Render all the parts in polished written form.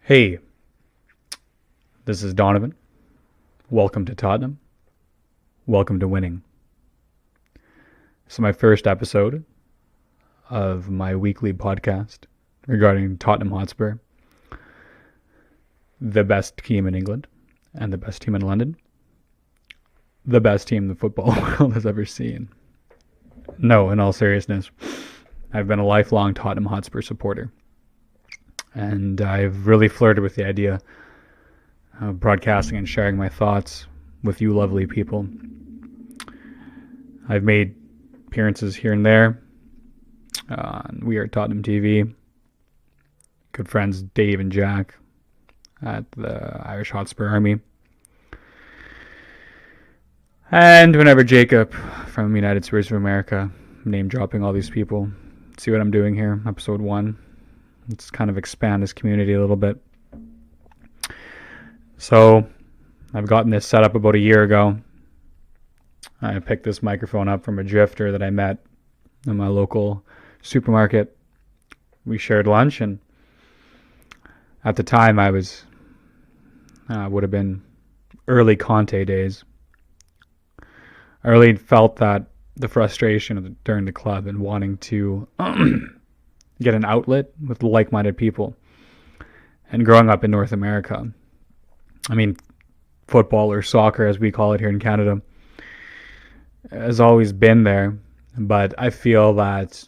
Hey, this is Donovan. Welcome to Tottenham. Welcome to winning. This is my first episode of my weekly podcast regarding Tottenham Hotspur, the best team in England and the best team in London, the best team the football world has ever seen. No, in all seriousness, I've been a lifelong Tottenham Hotspur supporter, and I've really flirted with the idea of broadcasting and sharing my thoughts with you lovely people. I've made appearances here and there on We Are Tottenham TV. Good friends Dave and Jack at the Irish Hotspur Army. And whenever Jacob from United Spurs of America, name dropping all these people. See what I'm doing here, episode 1. Let's kind of expand this community a little bit. So, I've gotten this set up about a year ago. I picked this microphone up from a drifter that I met in my local supermarket. We shared lunch, and at the time I was, would have been early Conte days. I really felt that the frustration during the club and wanting to get an outlet with like-minded people. And growing up in North America, I mean, football or soccer as we call it here in Canada, has always been there. But I feel that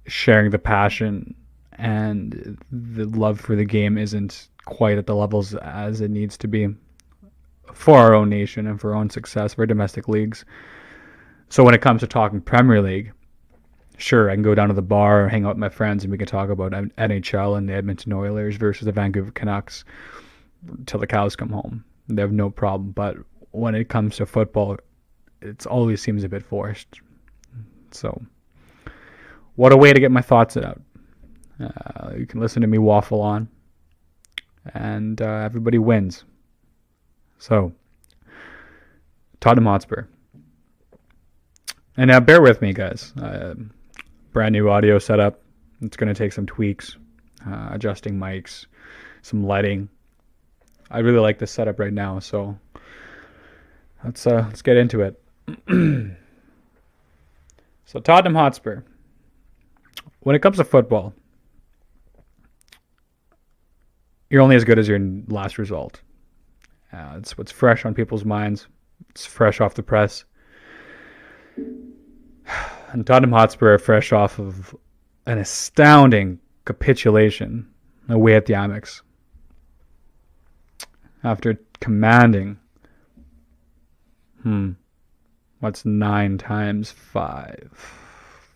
sharing the passion and the love for the game isn't quite at the levels as it needs to be for our own nation and for our own success, for domestic leagues. So when it comes to talking Premier League, sure, I can go down to the bar, hang out with my friends, and we can talk about NHL and the Edmonton Oilers versus the Vancouver Canucks till the cows come home. They have no problem. But when it comes to football, it always seems a bit forced. So, what a way to get my thoughts out. You can listen to me waffle on, and everybody wins. So, Tottenham Hotspur. And now bear with me, guys. Brand new audio setup. It's going to take some tweaks, adjusting mics, some lighting. I really like this setup right now, so let's get into it. So Tottenham Hotspur. When it comes to football, you're only as good as your last result. It's what's fresh on people's minds. It's fresh off the press. And Tottenham Hotspur are fresh off of an astounding capitulation away at the Amex. After commanding, what's 9 times 5?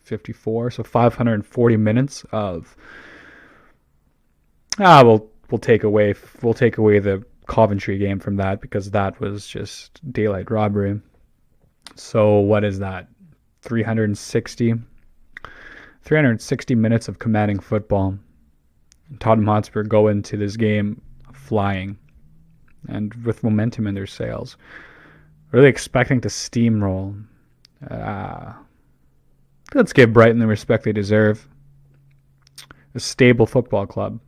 54, so 540 minutes of, we'll take away the Coventry game from that, because that was just daylight robbery. So what is that? 360 minutes of commanding football. Tottenham Hotspur go into this game flying and with momentum in their sails, really expecting to steamroll. Let's give Brighton the respect they deserve. A stable football club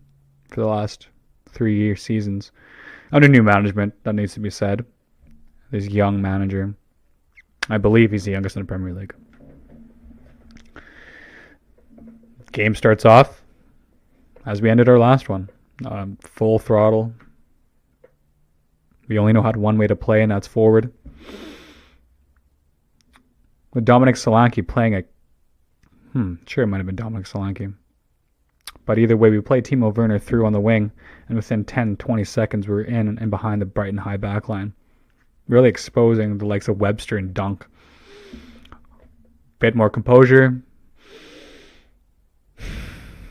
for the last 3 seasons. Under new management, that needs to be said. This young manager. I believe he's the youngest in the Premier League. Game starts off as we ended our last one. Full throttle. We only know how one way to play, and that's forward. With Dominic Solanke playing sure it might have been Dominic Solanke. But either way, we played Timo Werner through on the wing, and within 10-20 seconds we were in and behind the Brighton high back line. Really exposing the likes of Webster and Dunk. Bit more composure.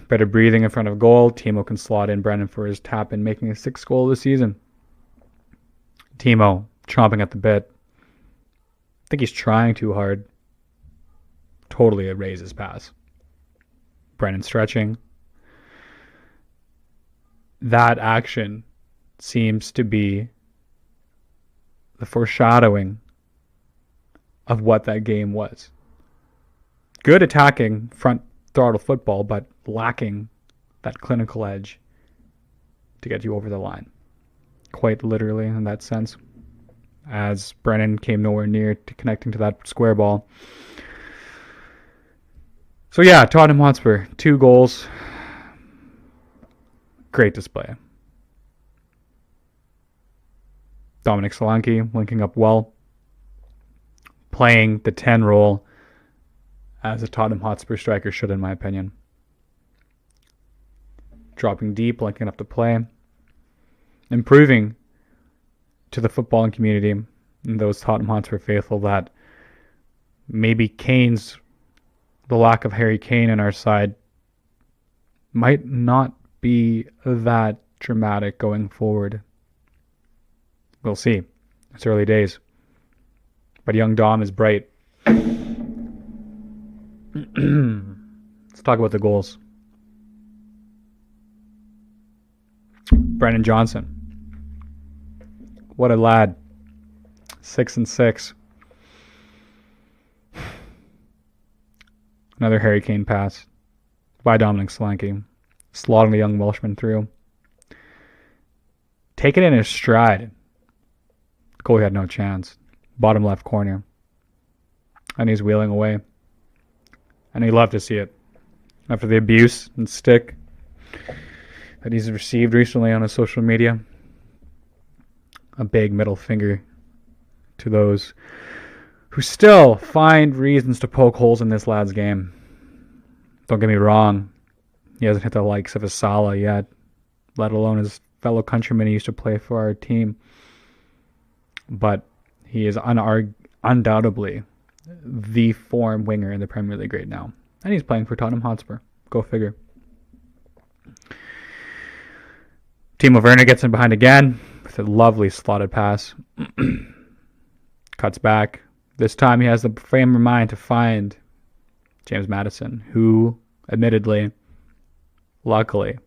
Better breathing in front of goal. Timo can slot in Brennan for his tap in, making his 6th goal of the season. Timo chomping at the bit. I think he's trying too hard. Totally erase his pass. Brennan stretching. That action seems to be the foreshadowing of what that game was. Good attacking front throttle football, but lacking that clinical edge to get you over the line. Quite literally in that sense, as Brennan came nowhere near to connecting to that square ball. So yeah, Tottenham Hotspur, 2 goals. Great display. Dominic Solanke linking up well, playing the 10 role as a Tottenham Hotspur striker should, in my opinion. Dropping deep, linking up to play, improving to the footballing community and those Tottenham Hotspur faithful that maybe the lack of Harry Kane in our side might not be that dramatic going forward. We'll see. It's early days. But young Dom is bright. Let's talk about the goals. Brennan Johnson. What a lad. 6 and 6. Another Harry Kane pass by Dominic Solanke. Slotting the young Welshman through. Taking it in his stride. The goalie had no chance. Bottom left corner. And he's wheeling away. And he loved to see it. After the abuse and stick that he's received recently on his social media. A big middle finger to those who still find reasons to poke holes in this lad's game. Don't get me wrong. He hasn't hit the likes of a Salah yet, let alone his fellow countrymen he used to play for our team. But he is undoubtedly the form winger in the Premier League right now. And he's playing for Tottenham Hotspur. Go figure. Timo Werner gets in behind again with a lovely slotted pass. Cuts back. This time he has the frame of mind to find James Maddison, who, admittedly, luckily,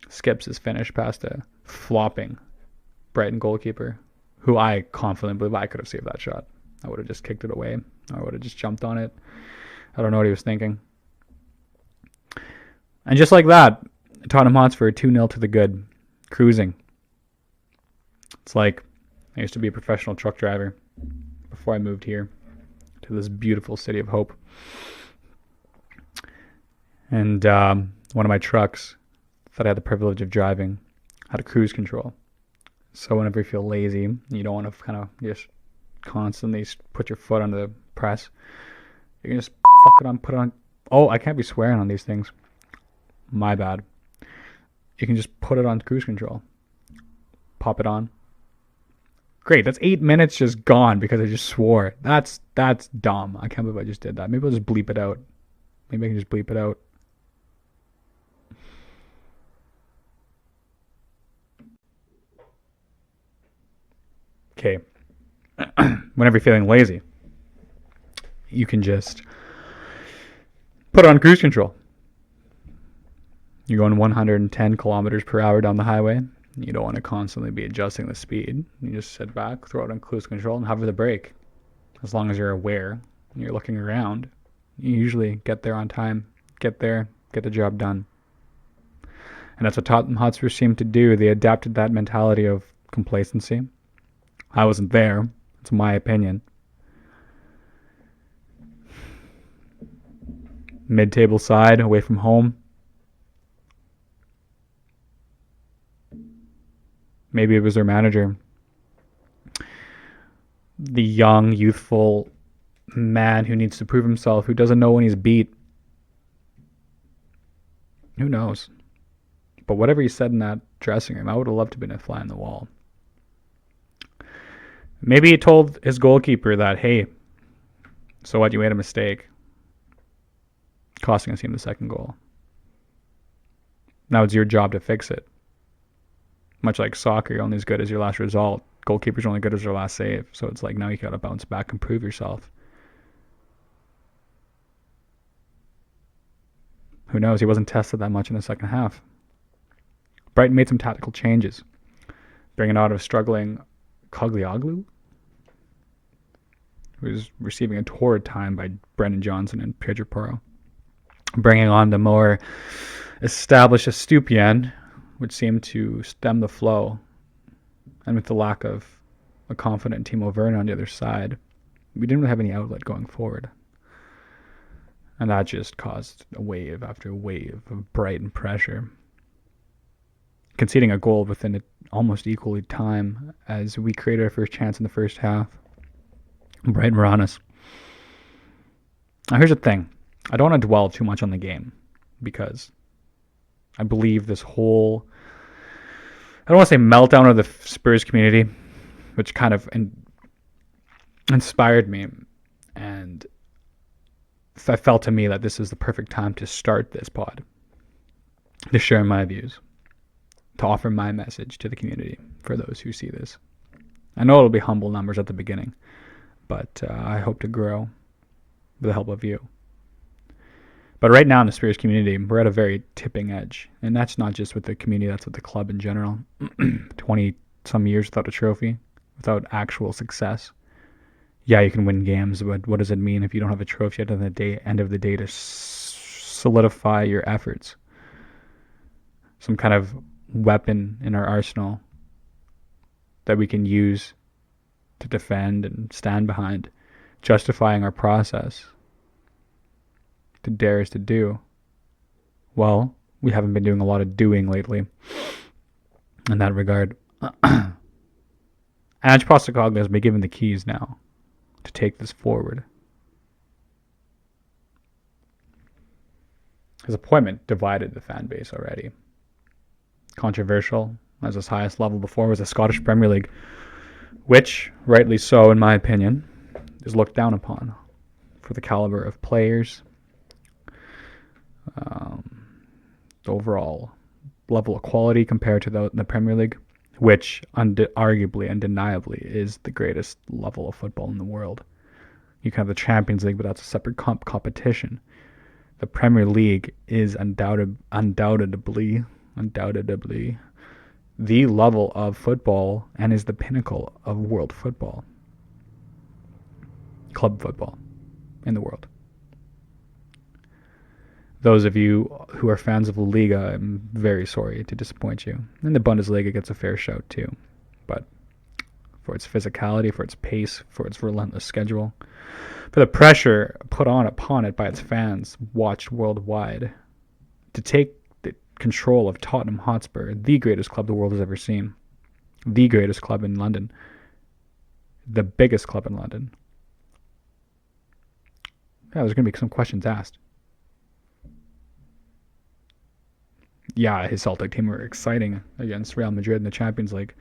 skips his finish past a flopping Brighton goalkeeper, who I confidently believe I could have saved that shot. I would have just kicked it away. I would have just jumped on it. I don't know what he was thinking. And just like that, Tottenham Hotspur 2-0 to the good. Cruising. It's like I used to be a professional truck driver before I moved here to this beautiful city of hope. And one of my trucks that I had the privilege of driving had a cruise control. So whenever you feel lazy, you don't want to kind of just constantly put your foot on the press. You can just fuck it on, put it on. Oh, I can't be swearing on these things. My bad. You can just put it on cruise control. Pop it on. Great, that's 8 minutes just gone because I just swore. That's dumb. I can't believe I just did that. Maybe I'll just bleep it out. Maybe I can just bleep it out. Okay. Whenever you're feeling lazy, you can just put it on cruise control. You're going 110 kilometers per hour down the highway. You don't want to constantly be adjusting the speed. You just sit back, throw it on cruise control, and hover the brake. As long as you're aware and you're looking around, you usually get there on time, get there, get the job done. And that's what Tottenham Hotspur seemed to do. They adapted that mentality of complacency. I wasn't there. It's my opinion. Mid-table side, away from home. Maybe it was their manager. The young, youthful man who needs to prove himself, who doesn't know when he's beat. Who knows? But whatever he said in that dressing room, I would have loved to have been a fly on the wall. Maybe he told his goalkeeper that, hey, so what, you made a mistake, costing us the second goal. Now it's your job to fix it. Much like soccer, you're only as good as your last result. Goalkeeper's only good as their last save. So it's like now you got to bounce back and prove yourself. Who knows? He wasn't tested that much in the second half. Brighton made some tactical changes, bringing out of struggling Coglioglu, who was receiving a torrid time by Brendan Johnson and Pedro Porro. Bringing on the more established Estupiñán, which seemed to stem the flow, and with the lack of a confident Timo Werner on the other side, we didn't really have any outlet going forward. And that just caused a wave after wave of Brighton pressure, conceding a goal within almost equally time as we created our first chance in the first half. Brighton were on us. Now here's the thing. I don't want to dwell too much on the game because I believe this whole, I don't want to say meltdown of the Spurs community, which kind of inspired me, and I felt to me that this is the perfect time to start this pod, to share my views, to offer my message to the community for those who see this. I know it'll be humble numbers at the beginning, but I hope to grow with the help of you. But right now in the Spurs community, we're at a very tipping edge. And that's not just with the community, that's with the club in general. 20-some years without a trophy, without actual success. Yeah, you can win games, but what does it mean if you don't have a trophy at the end of the day to solidify your efforts? Some kind of weapon in our arsenal that we can use to defend and stand behind, justifying our process to dare us to do. Well, we haven't been doing a lot of doing lately in that regard. Ange Postecoglou has been given the keys now to take this forward. His appointment divided the fan base already. Controversial, as his highest level before was the Scottish Premier League, which, rightly so in my opinion, is looked down upon for the caliber of players, the overall level of quality compared to the Premier League, which arguably, undeniably, is the greatest level of football in the world. You can have the Champions League, but that's a separate competition. The Premier League is undoubtedly the level of football and is the pinnacle of world football, club football in the world. Those of you who are fans of La Liga, I'm very sorry to disappoint you. And the Bundesliga gets a fair shout too. But for its physicality, for its pace, for its relentless schedule, for the pressure put upon it by its fans watched worldwide, to take the control of Tottenham Hotspur, the greatest club the world has ever seen, the greatest club in London, the biggest club in London. Yeah, there's going to be some questions asked. Yeah, his Celtic team were exciting against Real Madrid in the Champions League.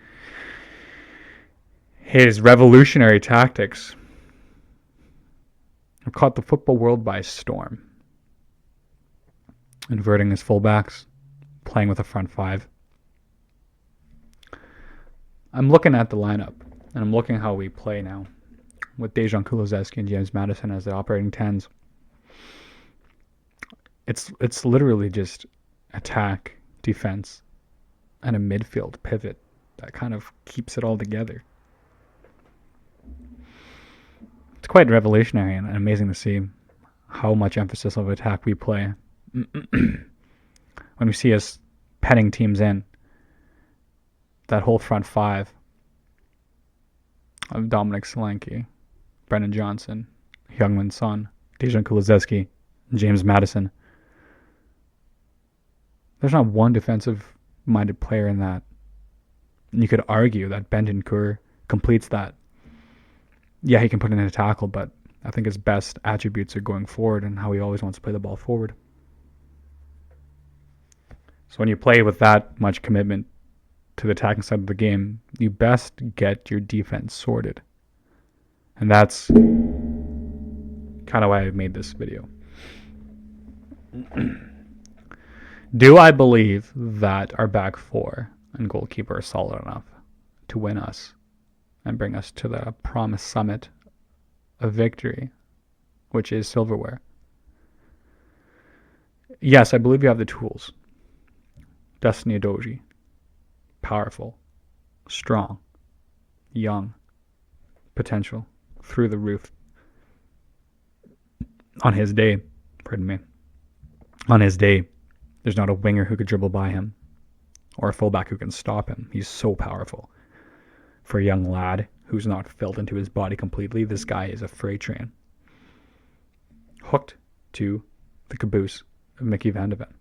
His revolutionary tactics have caught the football world by storm. Inverting his fullbacks, playing with a front five. I'm looking at the lineup, and I'm looking how we play now, with Dejan Kulusevski and James Maddison as the operating tens. It's literally just attack, defense, and a midfield pivot that kind of keeps it all together. It's quite revolutionary and amazing to see how much emphasis of attack we play. When we see us penning teams in, that whole front five of Dominic Solanke, Brennan Johnson, Heung-min Son, Dejan Kulusevski, James Maddison. There's not one defensive-minded player in that. And you could argue that Bentancur completes that. Yeah, he can put in a tackle, but I think his best attributes are going forward and how he always wants to play the ball forward. So when you play with that much commitment to the attacking side of the game, you best get your defense sorted. And that's kind of why I made this video. Do I believe that our back four and goalkeeper are solid enough to win us and bring us to the promised summit of victory, which is silverware? Yes, I believe you have the tools. Destiny Udogie, powerful, strong, young, potential, through the roof. On his day, there's not a winger who could dribble by him or a fullback who can stop him. He's so powerful. For a young lad who's not filled into his body completely, this guy is a freight train. Hooked to the caboose of Mickey Van de Ven.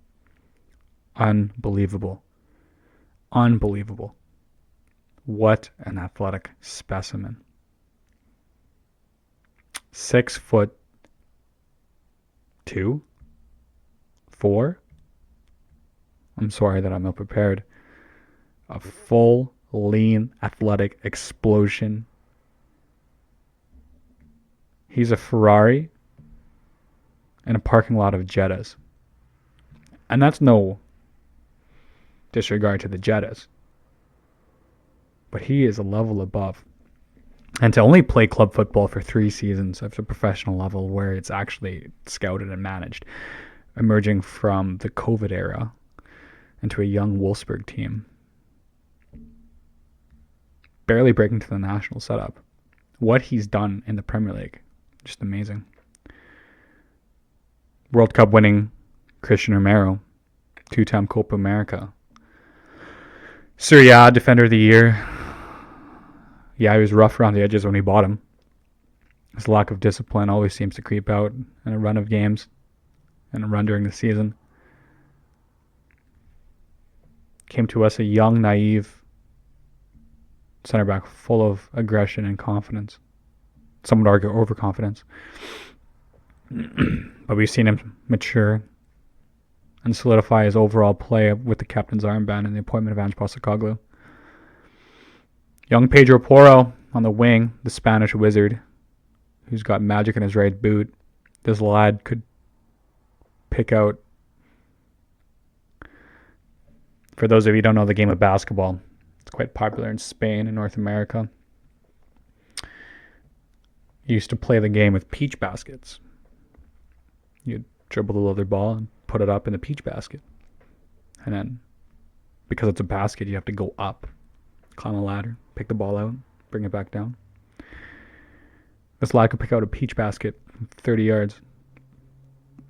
Unbelievable. Unbelievable. What an athletic specimen. 6'2", 4. I'm sorry that I'm ill prepared. A full, lean, athletic explosion. He's a Ferrari in a parking lot of Jettas. And that's no disregard to the Jettas. But he is a level above. And to only play club football for 3 seasons at a professional level where it's actually scouted and managed, emerging from the COVID era into a young Wolfsburg team, barely breaking to the national setup. What he's done in the Premier League, just amazing. World Cup winning Cuti Romero, 2-time Copa America. Serie A Defender of the Year. Yeah, he was rough around the edges when we bought him. His lack of discipline always seems to creep out in a run of games and a run during the season. Came to us a young, naive center back full of aggression and confidence. Some would argue overconfidence. But we've seen him mature and solidify his overall play with the captain's armband and the appointment of Ange Postecoglou. Young Pedro Porro on the wing, the Spanish wizard, who's got magic in his right boot. This lad could pick out. For those of you who don't know the game of basketball, it's quite popular in Spain and North America. You used to play the game with peach baskets. You'd dribble the leather ball and put it up in the peach basket. And then, because it's a basket, you have to go up, climb a ladder, pick the ball out, bring it back down. This lad could pick out a peach basket from 30 yards,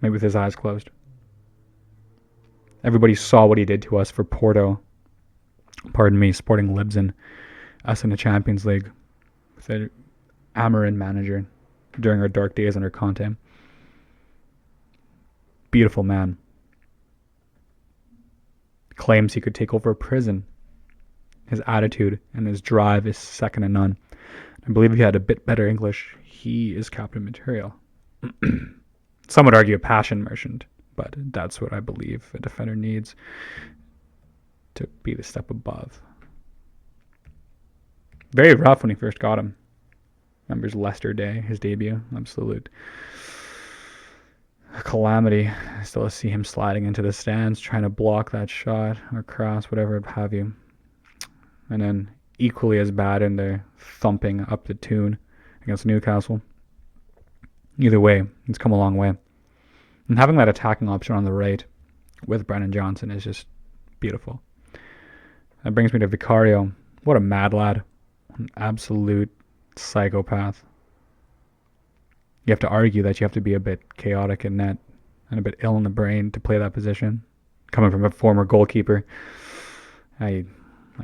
maybe with his eyes closed. Everybody saw what he did to us for Sporting Lisbon, us in the Champions League, with an Amarin manager during our dark days under Conte. Beautiful man. Claims he could take over a prison. His attitude and his drive is second to none. I believe if he had a bit better English, he is captain material. Some would argue a passion merchant, but that's what I believe a defender needs to be the step above. Very rough when he first got him. Remembers Leicester Day, his debut. Absolute calamity. I still see him sliding into the stands, trying to block that shot or cross, whatever have you. And then equally as bad in their thumping up the tune against Newcastle. Either way, it's come a long way. And having that attacking option on the right with Brennan Johnson is just beautiful. That brings me to Vicario. What a mad lad. An absolute psychopath. You have to argue that you have to be a bit chaotic in net and a bit ill in the brain to play that position. Coming from a former goalkeeper, I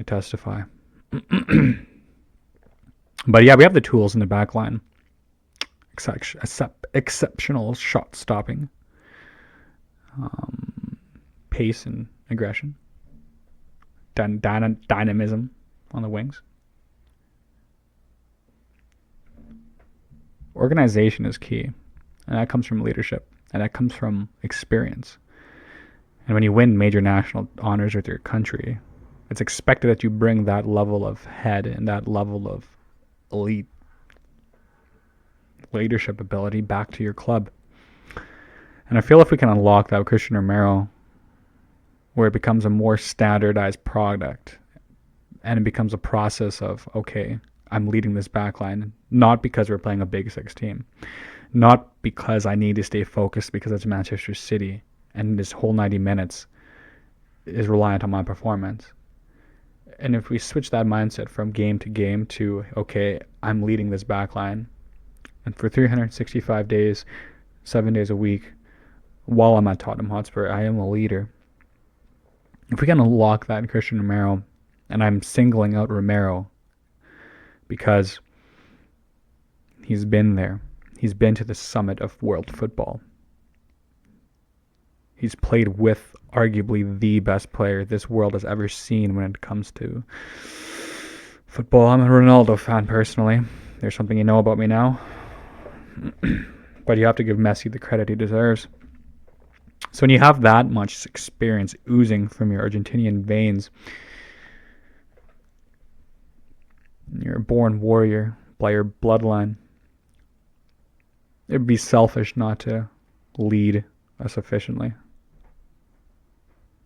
testify. But yeah, we have the tools in the back line. Exceptional shot stopping. Pace and aggression. Dynamism on the wings. Organization is key. And that comes from leadership. And that comes from experience. And when you win major national honors with your country, it's expected that you bring that level of head and that level of elite leadership ability back to your club. And I feel if we can unlock that with Cuti Romero, where it becomes a more standardized product and it becomes a process of, okay, I'm leading this back line, not because we're playing a Big Six team, not because I need to stay focused because it's Manchester City and this whole 90 minutes is reliant on my performance. And if we switch that mindset from game to game to, okay, I'm leading this back line, and for 365 days, 7 days a week, while I'm at Tottenham Hotspur, I am a leader. If we can unlock that in Christian Romero, and I'm singling out Romero because he's been there. He's been to the summit of world football. He's played with arguably the best player this world has ever seen when it comes to football. I'm a Ronaldo fan personally. There's something you know about me now. But you have to give Messi the credit he deserves. So when you have that much experience oozing from your Argentinian veins, you're a born warrior by your bloodline, it'd be selfish not to lead us efficiently.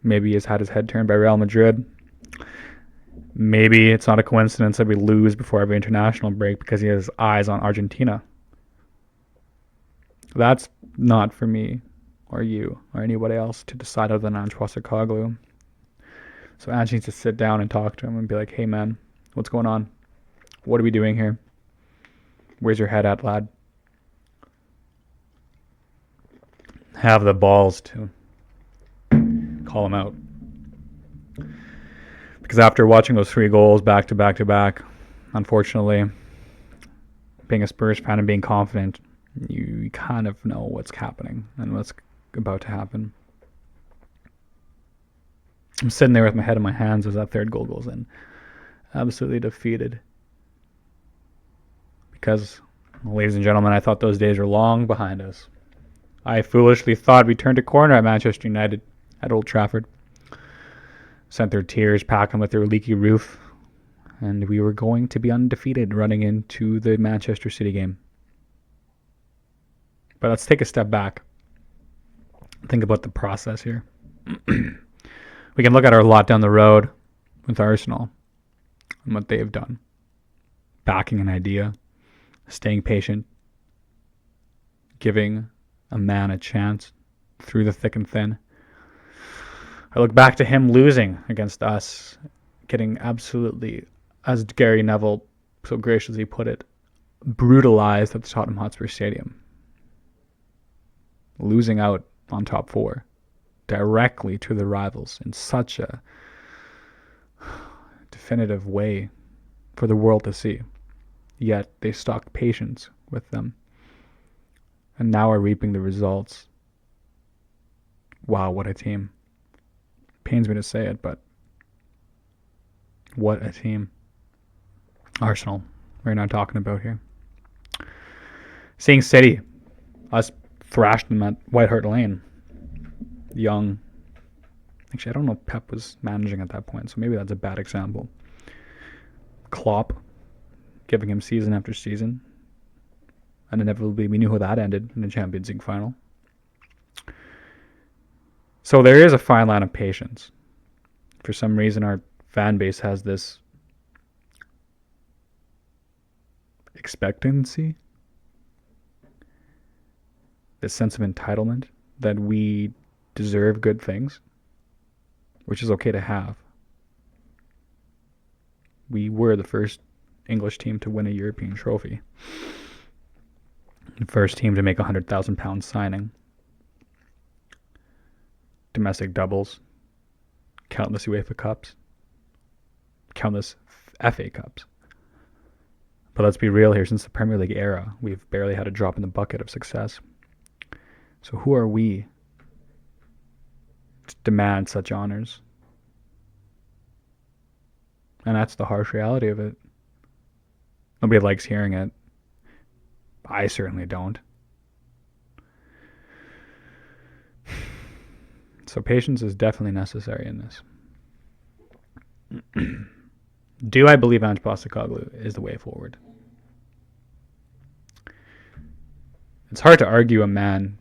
Maybe he's had his head turned by Real Madrid. Maybe it's not a coincidence that we lose before every international break because he has eyes on Argentina. That's not for me or you or anybody else to decide other than Ange Postecoglou. So Ange needs to sit down and talk to him and be like, hey man, what's going on? What are we doing here? Where's your head at, lad? Have the balls to call him out. Because after watching those 3 goals back to back to back, unfortunately, being a Spurs fan and being confident, you kind of know what's happening and what's about to happen. I'm sitting there with my head in my hands as that 3rd goal goes in. Absolutely defeated. Because, ladies and gentlemen, I thought those days were long behind us. I foolishly thought we turned a corner at Manchester United at Old Trafford. Sent their tears packing with their leaky roof. And we were going to be undefeated running into the Manchester City game. But let's take a step back. Think about the process here. We can look at our lot down the road with Arsenal and what they've done. Backing an idea, staying patient, giving a man a chance through the thick and thin. I look back to him losing against us, getting absolutely, as Gary Neville so graciously put it, brutalized at the Tottenham Hotspur Stadium. Losing out on top 4 directly to the rivals in such a definitive way for the world to see. Yet they stuck patience with them and now are reaping the results. Wow, what a team. Pains me to say it, but what a team. Arsenal, we're not talking about here. Seeing City, us thrashed them at White Hart Lane. Young. Actually, I don't know if Pep was managing at that point, so maybe that's a bad example. Klopp, giving him season after season. And inevitably, we knew how that ended in the Champions League final. So there is a fine line of patience. For some reason, our fan base has this expectancy, this sense of entitlement that we deserve good things, which is okay to have. We were the first English team to win a European trophy. The first team to make £100,000 signing. Domestic doubles. Countless UEFA Cups. Countless FA Cups. But let's be real here, since the Premier League era, we've barely had a drop in the bucket of success. So who are we to demand such honors? And that's the harsh reality of it. Nobody likes hearing it. I certainly don't. So patience is definitely necessary in this. Do I believe Ange Postecoglou is the way forward? It's hard to argue a man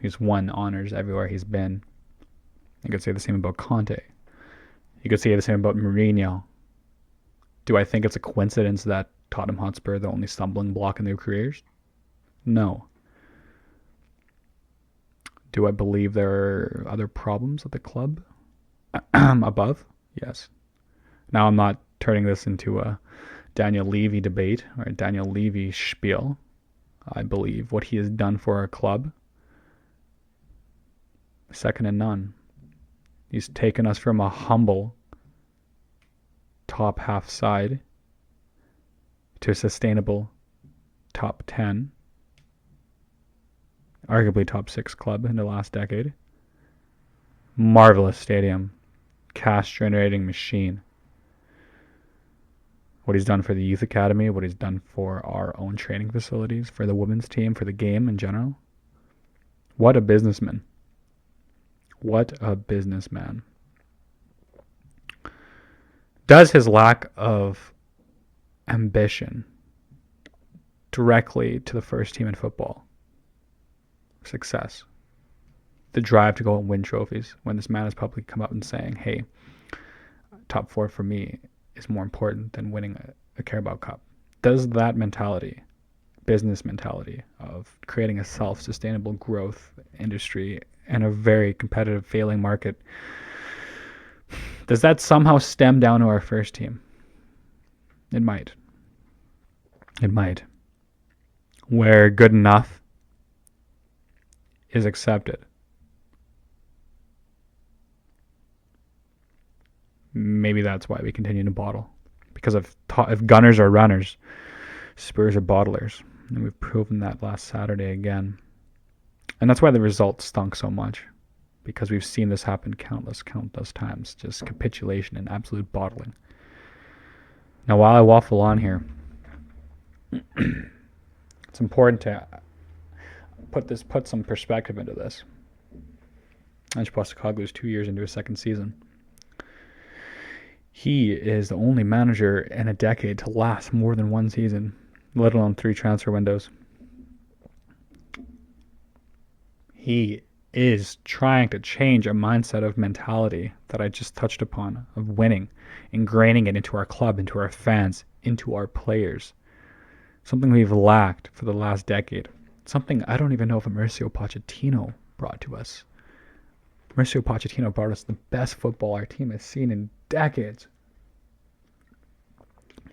who's won honors everywhere he's been. You could say the same about Conte. You could say the same about Mourinho. Do I think it's a coincidence that Tottenham Hotspur are the only stumbling block in their careers? No. Do I believe there are other problems at the club above? Yes. Now I'm not turning this into a Daniel Levy debate or a Daniel Levy spiel. I believe what he has done for our club, second to none. He's taken us from a humble top half side to a sustainable top 10, arguably top 6 club in the last decade. Marvelous stadium, cash generating machine. What he's done for the youth academy, what he's done for our own training facilities, for the women's team, for the game in general. What a businessman. What a businessman. Does his lack of ambition directly to the first team in football success, the drive to go and win trophies, when this man has publicly come up and saying, hey, top 4 for me is more important than winning a Carabao Cup? Does that mentality, business mentality of creating a self-sustainable growth industry and a very competitive failing market, does that somehow stem down to our first team? It might. It might. Where good enough is accepted. Maybe that's why we continue to bottle. Because if Gunners are runners, Spurs are bottlers. And we've proven that last Saturday again. And that's why the results stunk so much. Because we've seen this happen countless times. Just capitulation and absolute bottling. Now, while I waffle on here, it's important to put some perspective into this. Ange Postecoglou is 2 years into his second season. He is the only manager in a decade to last more than one season, let alone 3 transfer windows. He is trying to change a mindset of mentality that I just touched upon, of winning, ingraining it into our club, into our fans, into our players. Something we've lacked for the last decade. Something I don't even know if Mauricio Pochettino brought to us. Mauricio Pochettino brought us the best football our team has seen in decades.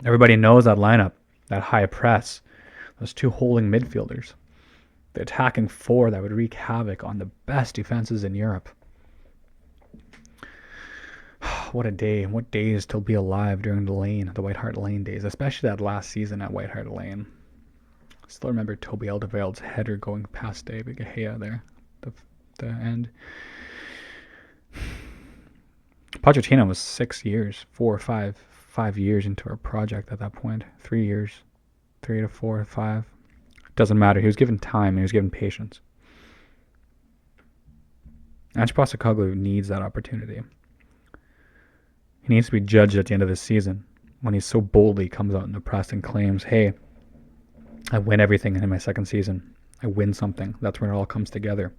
Everybody knows that lineup, that high press, those 2 holding midfielders, the attacking 4 that would wreak havoc on the best defenses in Europe. What a day, and what days to be alive during the White Hart Lane days, especially that last season at White Hart Lane. I still remember Toby Alderweireld's header going past David Gea there, the end. Pochettino was 6 years, 4 or 5 years into our project at that point. 3 years, 3 to 4 or 5. Doesn't matter. He was given time and he was given patience. Ange Postecoglou needs that opportunity. He needs to be judged at the end of the season when he so boldly comes out in the press and claims, hey, I win everything in my second season. I win something. That's when it all comes together.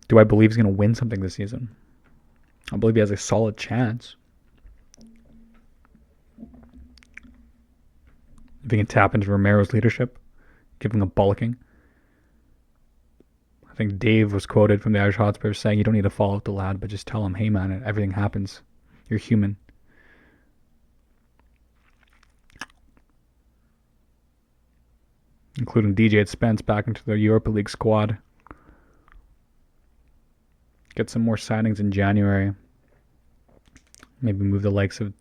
Do I believe he's going to win something this season? I believe he has a solid chance. If he can tap into Romero's leadership, give him a bulking. I think Dave was quoted from the Irish Hotspur saying, you don't need to follow up the lad, but just tell him, hey man, everything happens. You're human. Including DJ Spence back into the Europa League squad. Get some more signings in January. Maybe move the likes of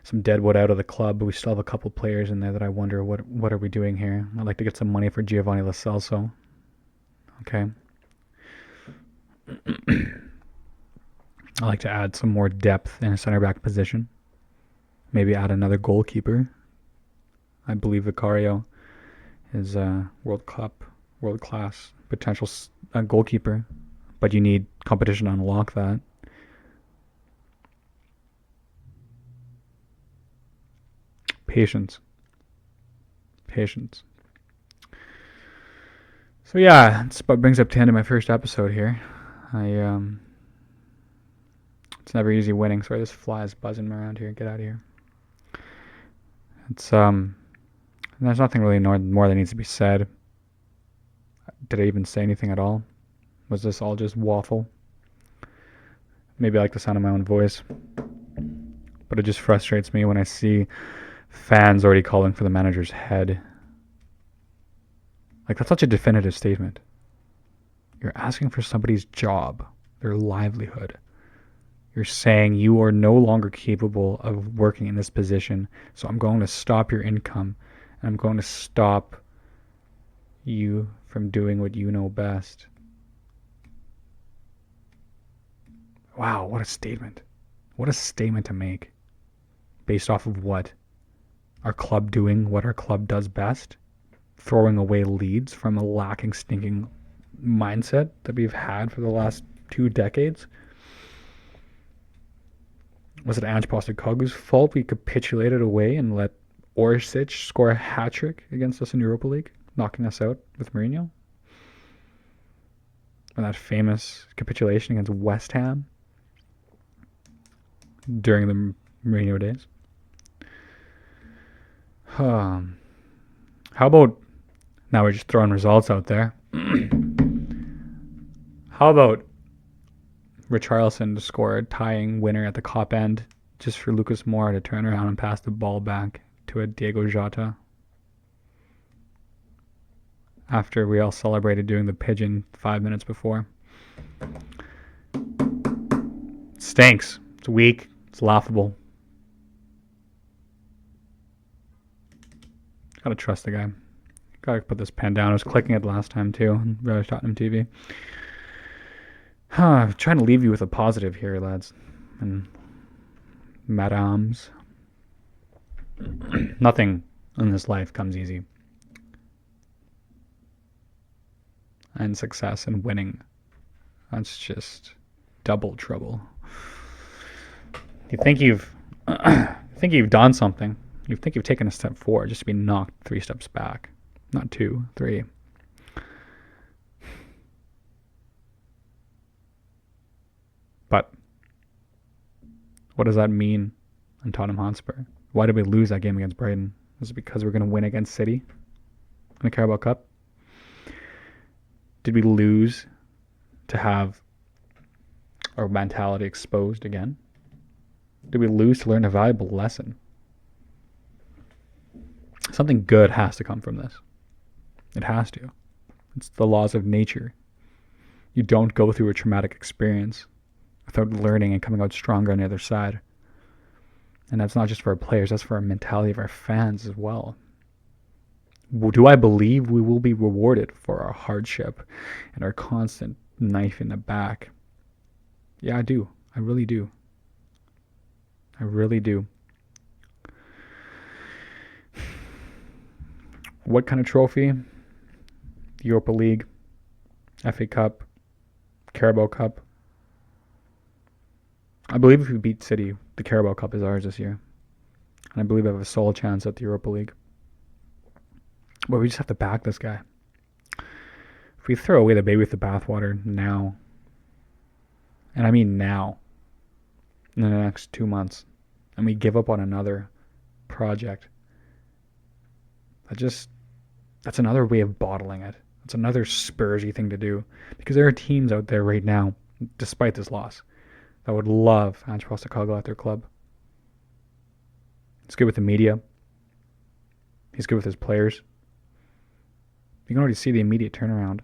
some Deadwood out of the club, but we still have a couple players in there that I wonder what are we doing here. I'd like to get some money for Giovanni Lo Celso. Okay. I'd like to add some more depth in a center back position. Maybe add another goalkeeper. I believe Vicario is a world class potential goalkeeper, but you need competition to unlock that. Patience. So yeah, that's about brings up to the end of my first episode here. It's never easy winning. Sorry, this fly is buzzing around here. Get out of here. It's there's nothing really more that needs to be said. Did I even say anything at all? Was this all just waffle? Maybe I like the sound of my own voice, but it just frustrates me when I see fans already calling for the manager's head. Like, that's such a definitive statement. You're asking for somebody's job, their livelihood. You're saying you are no longer capable of working in this position, so I'm going to stop your income, and I'm going to stop you from doing what you know best. Wow, what a statement. What a statement to make. Based off of what? Our club doing what our club does best? Throwing away leads from a lacking, stinking mindset that we've had for the last 2 decades? Was it Ange Postecoglou's fault we capitulated away and let Orsic score a hat-trick against us in Europa League, knocking us out with Mourinho? And that famous capitulation against West Ham during the Mourinho days? How about, now we're just throwing results out there. How about Richarlison to score a tying winner at the Cop end just for Lucas Moura to turn around and pass the ball back to a Diego Jota after we all celebrated doing the pigeon 5 minutes before. It stinks. It's weak. It's laughable. Gotta trust the guy. Gotta put this pen down. I was clicking it last time too on Tottenham TV. I'm trying to leave you with a positive here, lads and madams. Nothing in this life comes easy. And success and winning, that's just double trouble. You think you've done something. You think you've taken a step forward just to be knocked 3 steps back. Not 2, 3. But what does that mean on Tottenham Hotspur? Why did we lose that game against Brighton? Is it because we're going to win against City in the Carabao Cup? Did we lose to have our mentality exposed again? Did we lose to learn a valuable lesson? Something good has to come from this. It has to. It's the laws of nature. You don't go through a traumatic experience without learning and coming out stronger on the other side. And that's not just for our players, that's for our mentality of our fans as well. Do I believe we will be rewarded for our hardship and our constant knife in the back? Yeah, I do. I really do. I really do. What kind of trophy? Europa League, FA Cup, Carabao Cup. I believe if we beat City, the Carabao Cup is ours this year. And I believe I have a solid chance at the Europa League. But we just have to back this guy. If we throw away the baby with the bathwater now, and I mean now, in the next 2 months, and we give up on another project, that's another way of bottling it. It's another Spursy thing to do. Because there are teams out there right now, despite this loss, that would love Ange Postecoglou at their club. He's good with the media. He's good with his players. You can already see the immediate turnaround.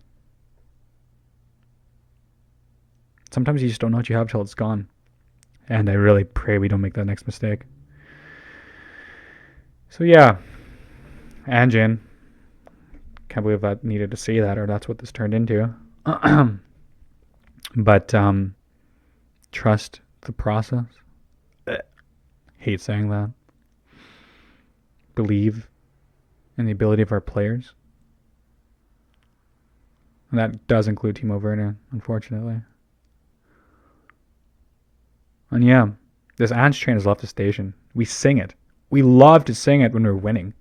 Sometimes you just don't know what you have till it's gone. And I really pray we don't make that next mistake. So yeah, Ange in. Can't believe I needed to say that, or that's what this turned into. But trust the process. Hate saying that. Believe in the ability of our players. And that does include Timo Werner, unfortunately. And yeah, this Ange train has left the station. We sing it. We love to sing it when we're winning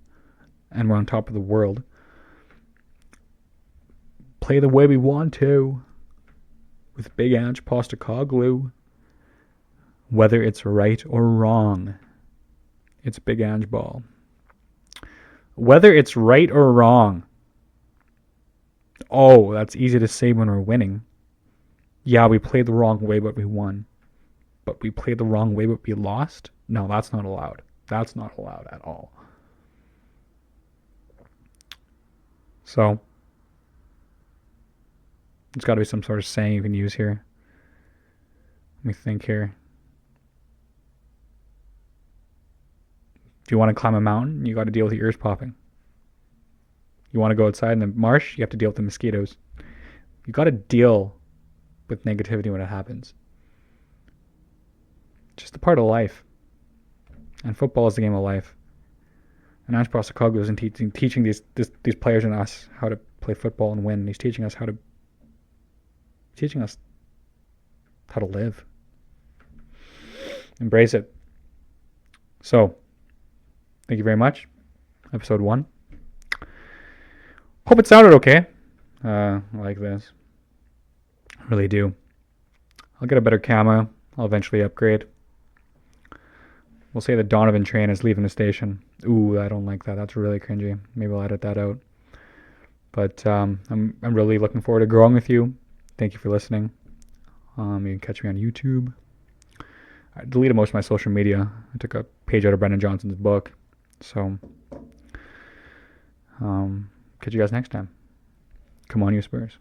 and we're on top of the world. Play the way we want to with Big Ange Postecoglou. Whether it's right or wrong, it's Big Ange ball. Whether it's right or wrong. Oh, that's easy to say when we're winning. Yeah, we played the wrong way, but we won. But we played the wrong way, but we lost? No, that's not allowed. That's not allowed at all. So, There's got to be some sort of saying you can use here. Let me think here. If you want to climb a mountain, you got to deal with your ears popping. You want to go outside in the marsh, you have to deal with the mosquitoes. You got to deal with negativity when it happens. It's just a part of life. And football is the game of life. And Ange Postecoglou isn't teaching these players and us how to play football and win. He's teaching us how to live. Embrace it. So, thank you very much. Episode 1. Hope it sounded okay. Like this. I really do. I'll get a better camera. I'll eventually upgrade. We'll say the Donovan train is leaving the station. Ooh, I don't like that. That's really cringy. Maybe I'll edit that out. But I'm really looking forward to growing with you. Thank you for listening. You can catch me on YouTube. I deleted most of my social media. I took a page out of Brendan Johnson's book. So, catch you guys next time. Come on, you Spurs.